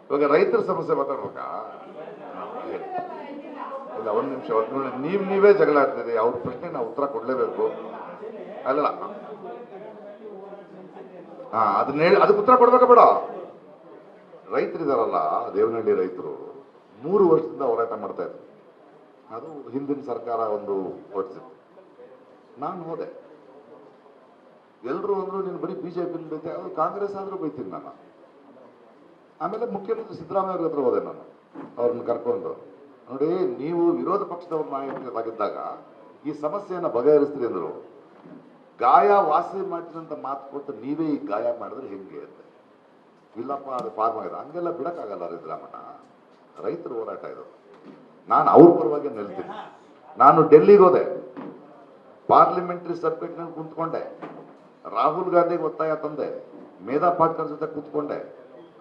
ಇವಾಗ ರೈತರ ಸಮಸ್ಯೆ ಮಾತಾಡ್ಬೇಕಾ? ಇಲ್ಲ, ಒಂದು ನಿಮಿಷ. ನೀವೇ ಜಗಳ ಆಡ್ತೀರಿ, ಅವ್ರ ಪ್ರಶ್ನೆ ನಾವು ಉತ್ತರ ಕೊಡ್ಲೇಬೇಕು. ಅಲ್ಲ, ಅದನ್ನ ಹೇಳಿ ಅದಕ್ಕೆ ಉತ್ತರ ಕೊಡ್ಬೇಕ ಬೇಡ? ರೈತರಿದಾರಲ್ಲ, ದೇವನಹಳ್ಳಿ ರೈತರು 3 ವರ್ಷದಿಂದ ಹೋರಾಟ ಮಾಡ್ತಾ ಇದ್ರು. ಅದು ಹಿಂದಿನ ಸರ್ಕಾರ ಒಂದು ಹೊರಡಿಸಿತ್ತು. ನಾನು ಹೋದೆ. ಎಲ್ಲರೂ ಅಂದ್ರು ನೀನು ಬರೀ ಬಿಜೆಪಿ ಬೈತೆ, ಅದು ಕಾಂಗ್ರೆಸ್ ಆದ್ರೂ ಬೈತೀನಿ ನಾನು. ಆಮೇಲೆ ಮುಖ್ಯಮಂತ್ರಿ ಸಿದ್ದರಾಮಯ್ಯ ಅವ್ರ ಹತ್ರ ಹೋದೆ ನಾನು, ಅವ್ರನ್ನ ಕರ್ಕೊಂಡು. ನೋಡಿ, ನೀವು ವಿರೋಧ ಪಕ್ಷದವ್ರ ನಾಯಕರಾಗಿದ್ದಾಗ ಈ ಸಮಸ್ಯೆಯನ್ನು ಬಗೆಹರಿಸ್ತೀರಿ ಅಂದರು. ಗಾಯ ವಾಸಿ ಮಾಡಿದಂತ ಮಾತು ಕೊಟ್ಟು ನೀವೇ ಈ ಗಾಯ ಮಾಡಿದ್ರೆ ಹೆಂಗೆ ಅಂತ. ಇಲ್ಲಪ್ಪ, ಅದು ಫಾರ್ಮ್ ಆಗಿದೆ, ಹಂಗೆಲ್ಲ ಬಿಡಕ್ಕಾಗಲ್ಲ ಸಿದ್ದರಾಮಣ್ಣ. ರೈತರ ಹೋರಾಟ ಇದು. ನಾನು ಅವ್ರ ಪರವಾಗಿ ನಿಲ್ತೀನಿ. ನಾನು ಡೆಲ್ಲಿಗೆ ಹೋದೆ, ಪಾರ್ಲಿಮೆಂಟರಿ ಸಬ್ಜೆಕ್ಟ್ನಲ್ಲಿ ಕುಂತ್ಕೊಂಡೆ, ರಾಹುಲ್ ಗಾಂಧಿಗೆ ಒತ್ತಾಯ ತಂದೆ, ಮೇಧಾ ಪಾಟ್ಕರ್ ಜೊತೆ ಕೂತ್ಕೊಂಡೆ.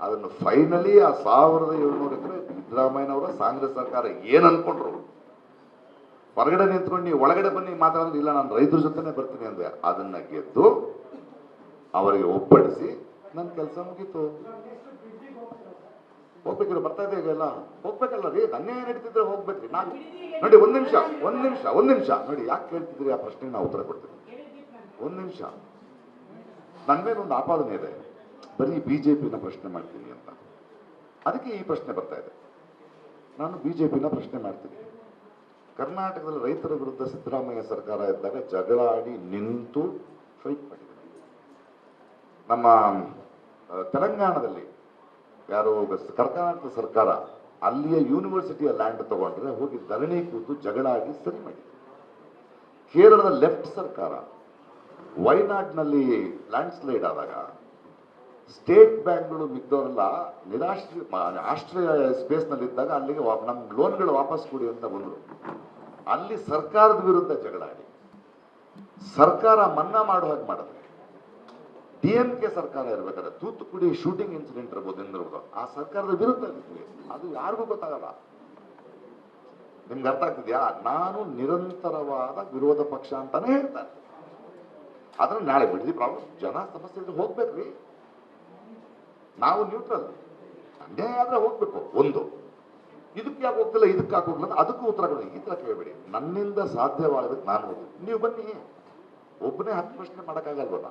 ಅದನ್ನು ಫೈನಲಿ ಆ 1700 ಎಕರೆ ಸಿದ್ದರಾಮಯ್ಯನವರ ಕಾಂಗ್ರೆಸ್ ಸರ್ಕಾರ ಏನ್ ಅನ್ಕೊಂಡ್ರು, ಹೊರಗಡೆ ನಿಂತ್ಕೊಂಡು ನೀವು ಒಳಗಡೆ ಬನ್ನಿ ಮಾತಾಡೋದು ಇಲ್ಲ, ನಾನು ರೈತರ ಜೊತೆನೆ ಬರ್ತೀನಿ ಅಂದೆ. ಅದನ್ನ ಗೆದ್ದು ಅವರಿಗೆ ಒಪ್ಪಡಿಸಿ ನನ್ನ ಕೆಲಸ ಮುಗೀತು. ಹೋಗ್ಬೇಕಿಲ್ಲ, ಬರ್ತಾ ಇದೆ ಈಗ ಎಲ್ಲ ಹೋಗ್ಬೇಕಲ್ಲ ರೀ. ಅನ್ಯಾಯ ನಡೀತಿದ್ರೆ ಹೋಗ್ಬೇಕ್ರಿ. ನಾನು ನೋಡಿ, ಒಂದ್ ನಿಮಿಷ ನೋಡಿ, ಯಾಕೆ ಕೇಳ್ತಿದ್ರಿ ಆ ಪ್ರಶ್ನೆಗೆ ನಾವು ಉತ್ತರ ಕೊಡ್ತೀನಿ. ಒಂದ್ ನಿಮಿಷ. ನನ್ನ ಮೇಲೆ ಒಂದು ಆಪಾದನೆ ಇದೆ, ಬರೀ ಬಿಜೆಪಿನ ಪ್ರಶ್ನೆ ಮಾಡ್ತೀನಿ ಅಂತ. ಅದಕ್ಕೆ ಈ ಪ್ರಶ್ನೆ ಬರ್ತಾ ಇದೆ. ನಾನು ಬಿಜೆಪಿನ ಪ್ರಶ್ನೆ ಮಾಡ್ತೀನಿ. ಕರ್ನಾಟಕದಲ್ಲಿ ರೈತರ ವಿರುದ್ಧ ಸಿದ್ದರಾಮಯ್ಯ ಸರ್ಕಾರ ಇದ್ದಾಗ ಜಗಳ ಆಡಿ ನಿಂತು ಫೈಟ್ ಮಾಡಿದ್ದಾರೆ. ನಮ್ಮ ತೆಲಂಗಾಣದಲ್ಲಿ ಯಾರು ಕರ್ನಾಟಕ ಸರ್ಕಾರ ಅಲ್ಲಿಯ ಯೂನಿವರ್ಸಿಟಿಯ ಲ್ಯಾಂಡ್ ತಗೊಂಡ್ರೆ ಹೋಗಿ ಧರಣಿ ಕೂತು ಜಗಳ ಆಡಿ ಸರಿ ಮಾಡಿದ್ರು. ಕೇರಳದ ಲೆಫ್ಟ್ ಸರ್ಕಾರ ವೈನಾಡ್ನಲ್ಲಿ ಲ್ಯಾಂಡ್ ಸ್ಲೈಡ್ ಆದಾಗ ಸ್ಟೇಟ್ ಬ್ಯಾಂಕ್ಗಳು ಮಿದ್ದವರೆಲ್ಲ ಆಶ್ರಯ ಸ್ಪೇಸ್ನಲ್ಲಿದ್ದಾಗ ಅಲ್ಲಿಗೆ ನಮ್ಮ ಲೋನ್ಗಳು ವಾಪಸ್ ಕೊಡಿ ಅಂತ ಬಂದರು. ಅಲ್ಲಿ ಸರ್ಕಾರದ ವಿರುದ್ಧ ಜಗಳಾಡಿ ಸರ್ಕಾರ ಮನ್ನಾ ಮಾಡೋ ಹಾಗೆ ಮಾಡಿದ್ರೆ, DMK ಸರ್ಕಾರ ಇರ್ಬೇಕಾದ್ರೆ ತೂತುಕುಡಿ ಶೂಟಿಂಗ್ ಇನ್ಸಿಡೆಂಟ್ ಇರ್ಬೋದು, ಆ ಸರ್ಕಾರದ ವಿರುದ್ಧ ಇರ್ತೀವಿ. ಅದು ಯಾರಿಗೂ ಗೊತ್ತಾಗಲ್ಲ. ನಿಮ್ಗೆ ಅರ್ಥ ಆಗ್ತಿದ್ಯಾ? ನಾನು ನಿರಂತರವಾದ ವಿರೋಧ ಪಕ್ಷ ಅಂತಾನೆ ಹೇಳ್ತಾರೆ. ಆದ್ರೆ ನಾಳೆ ಬಿಡದಿ ಪ್ರಾಬ್ಲಮ್, ಜನ ಸಮಸ್ಯೆ ಇದ್ರೆ ಹೋಗ್ಬೇಕ್ರಿ. ನಾವು ನ್ಯೂಟ್ರಲ್. ಅನ್ಯಾಯ ಆದ್ರೆ ಹೋಗ್ಬೇಕು. ಒಂದು ಇದಕ್ಕೆ ಯಾಕೆ ಹೋಗ್ತಿಲ್ಲ, ಇದಕ್ಕೆ ಯಾಕೆ ಹೋಗ್ಲಿಲ್ಲ, ಅದಕ್ಕೂ ಉತ್ತರ ಕೊಡಿ. ಈ ತರ ಕೇಳಬೇಡಿ. ನನ್ನಿಂದ ಸಾಧ್ಯವಾಗದಕ್ಕೆ ನಾನು ಹೋಗ್ತೀನಿ, ನೀವು ಬನ್ನಿ. ಒಬ್ಬನೇ 10 ಪ್ರಶ್ನೆ ಮಾಡೋಕ್ಕಾಗಲ್ವಲ್ಲ.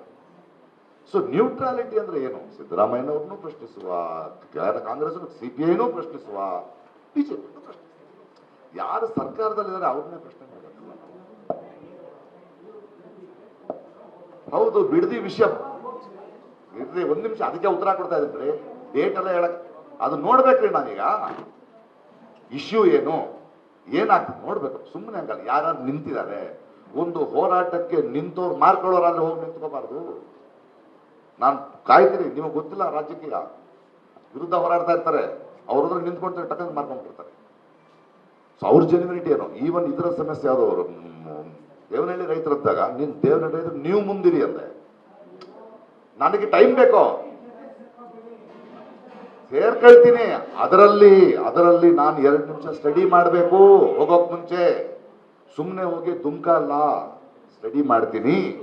ಸೊ ನ್ಯೂಟ್ರಾಲಿಟಿ ಅಂದ್ರೆ ಏನು? ಸಿದ್ದರಾಮಯ್ಯನವ್ರನ್ನೂ ಪ್ರಶ್ನಿಸುವ, ಕಾಂಗ್ರೆಸ್ CPIನೂ ಪ್ರಶ್ನಿಸುವ, ಬಿಜೆಪಿ ಪ್ರಶ್ನಿಸುವ. ಯಾರು ಸರ್ಕಾರದಲ್ಲಿದ್ದಾರೆ ಅವ್ರನ್ನೇ ಪ್ರಶ್ನೆ ಮಾಡಬೇಕು. ಹೌದು, ಬಿಡದಿ ವಿಷಯ ಇರ್ರಿ. ಒಂದ್ ನಿಮಿಷ, ಅದಕ್ಕೆ ಉತ್ತರ ಕೊಡ್ತಾ ಇದ್ದೀನಿ. ಡೇಟ್ ಎಲ್ಲ ಹೇಳಕ್ ಅದು ನೋಡ್ಬೇಕ್ರಿ. ನಾನೀಗ ಇಶ್ಯೂ ಏನು ಏನಾಗ್ತದೆ ನೋಡ್ಬೇಕು. ಸುಮ್ಮನೆ ಹಂಗಲ್ಲ. ಯಾರು ನಿಂತಿದ್ದಾರೆ, ಒಂದು ಹೋರಾಟಕ್ಕೆ ನಿಂತವ್ರು ಮಾರ್ಕೊಳ್ಳೋರಾದ್ರೆ ಹೋಗಿ ನಿಂತ್ಕೋಬಾರ್ದು. ನಾನು ಕಾಯ್ತೀನಿ. ನಿಮಗೆ ಗೊತ್ತಿಲ್ಲ, ರಾಜ್ಯಕ್ಕೆ ವಿರುದ್ಧ ಹೋರಾಡ್ತಾ ಇರ್ತಾರೆ, ಅವ್ರದ್ರ ನಿಂತ್ಕೊಂಡ್ರೆ ಟಕ್ಕಂಗ್ ಮಾರ್ಕೊಂಡ್ಬಿಡ್ತಾರೆ. ಸೊ ಅವ್ರ ಜೆನ್ಯುನಿಟಿ ಏನು? ಈವನ್ ಇದರ ಸಮಸ್ಯೆ ಯಾವುದು, ಅವರು ದೇವನಹಳ್ಳಿ ರೈತರಿದ್ದಾಗ ದೇವನಹಳ್ಳಿ ರೈತರು ನೀವು ಮುಂದಿರಿ ಅಂದೆ. ನನಗೆ ಟೈಮ್ ಬೇಕೋ, ಸೇರ್ಕೊಳ್ತೀನಿ. ಅದರಲ್ಲಿ ನಾನು 2 ನಿಮಿಷ ಸ್ಟಡಿ ಮಾಡಬೇಕು ಹೋಗೋಕ್ ಮುಂಚೆ. ಸುಮ್ಮನೆ ಹೋಗಿ ದುಮ್ಕ ಅಲ್ಲ, ಸ್ಟಡಿ ಮಾಡ್ತೀನಿ.